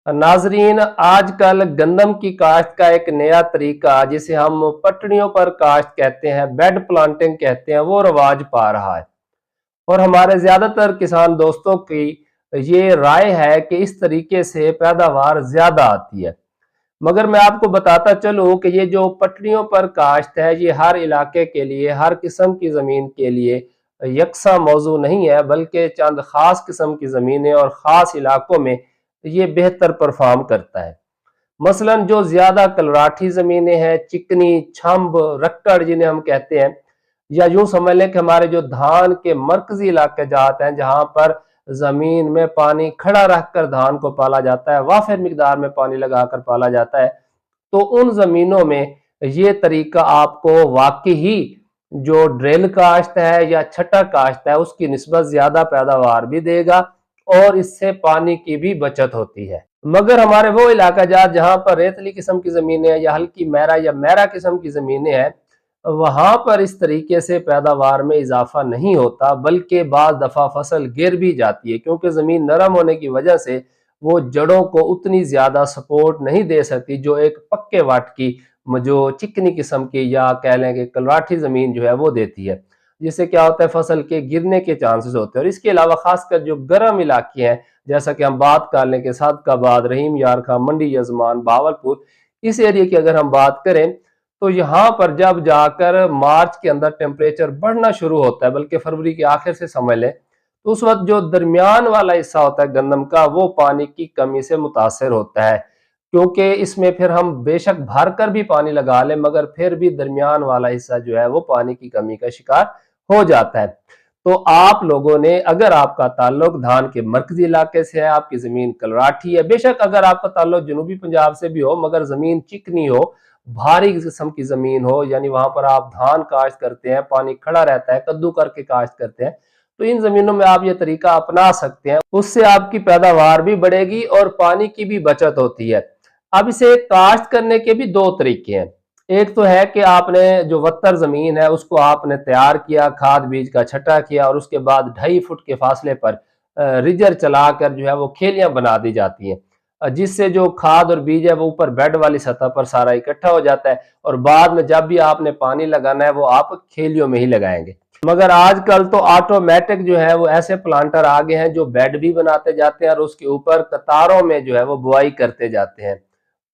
नाजरीन, आजकल गंदम की काश्त का एक नया तरीका जिसे हम पटड़ियों पर काश्त कहते हैं, बेड प्लांटिंग कहते हैं, वो रवाज पा रहा है। और हमारे ज्यादातर किसान दोस्तों की ये राय है कि इस तरीके से पैदावार ज्यादा आती है। मगर मैं आपको बताता चलूं कि ये जो पटड़ियों पर काश्त है, ये हर इलाके के लिए, हर किस्म की जमीन के लिए यकसा मौजू नहीं है, बल्कि चंद खास किस्म की जमीनें और खास इलाकों में ये बेहतर परफॉर्म करता है। मसलन जो ज्यादा कलराठी जमीनें हैं, चिकनी, छम्ब, रक्कड़ जिन्हें हम कहते हैं, या यूं समझ लें कि हमारे जो धान के मरकजी इलाके जाते हैं, जहां पर जमीन में पानी खड़ा रखकर धान को पाला जाता है, वाफिर मिकदार में पानी लगाकर पाला जाता है, तो उन जमीनों में ये तरीका आपको वाकई ही जो ड्रिल काश्त है या छटा काश्त है उसकी निस्बत ज्यादा पैदावार भी देगा और इससे पानी की भी बचत होती है। मगर हमारे वो इलाका जात जहां पर रेतली किस्म की जमीनें हैं या हल्की मैरा या मैरा किस्म की जमीनें हैं, वहां पर इस तरीके से पैदावार में इजाफा नहीं होता, बल्कि बाज दफा फसल गिर भी जाती है, क्योंकि जमीन नरम होने की वजह से वो जड़ों को उतनी ज्यादा सपोर्ट नहीं दे सकती जो एक पक्के वाट की, जो चिकनी किस्म की या कह लें कि कलराठी जमीन जो है वो देती है, जिससे क्या होता है फसल के गिरने के चांसेस होते हैं। और इसके अलावा खासकर जो गर्म इलाके हैं, जैसा कि हम बात कर लें कि सादकाबाद, रहीम यार खां, मंडी यजमान, भावलपुर, इस एरिया की अगर हम बात करें तो यहाँ पर जब जाकर मार्च के अंदर टेम्परेचर बढ़ना शुरू होता है, बल्कि फरवरी के आखिर से समझ लें, तो उस वक्त जो दरमियान वाला हिस्सा होता है गंदम का, वो पानी की कमी से मुतासर होता है, क्योंकि इसमें फिर हम बेशक भर कर भी पानी लगा लें मगर फिर भी दरमियान वाला हिस्सा जो है वो पानी की कमी का शिकार हो जाता है। तो आप लोगों ने, अगर आपका ताल्लुक धान के मरकजी इलाके से है, आपकी जमीन कलराठी है, बेशक अगर आपका ताल्लुक जनूबी पंजाब से भी हो मगर जमीन चिकनी हो, भारी किस्म की जमीन हो, यानी वहां पर आप धान काश्त करते हैं, पानी खड़ा रहता है, कद्दू करके काश्त करते हैं, तो इन जमीनों में आप ये तरीका अपना सकते हैं। उससे आपकी पैदावार भी बढ़ेगी और पानी की भी बचत होती है। अब इसे काश्त करने के भी दो तरीके हैं। एक तो है कि आपने जो वत्तर जमीन है उसको आपने तैयार किया, खाद बीज का छटा किया और उसके बाद 2.5 फुट के फासले पर रिजर चलाकर जो है वो खेलियां बना दी जाती हैं, जिससे जो खाद और बीज है वो ऊपर बेड वाली सतह पर सारा इकट्ठा हो जाता है और बाद में जब भी आपने पानी लगाना है वो आप खेलियों में ही लगाएंगे। मगर आजकल तो ऑटोमेटिक जो है वो ऐसे प्लांटर आ गए हैं जो बेड भी बनाते जाते हैं और उसके ऊपर कतारों में जो है वो बुआई करते जाते हैं।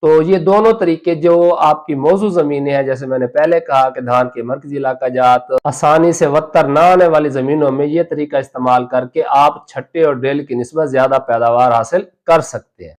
तो ये दोनों तरीके जो आपकी मौजू जमीनें हैं, जैसे मैंने पहले कहा कि धान के मरकजी इलाका जात, आसानी से वत्तर ना आने वाली जमीनों में ये तरीका इस्तेमाल करके आप छट्टे और ड्रिल की निस्बत ज्यादा पैदावार हासिल कर सकते हैं।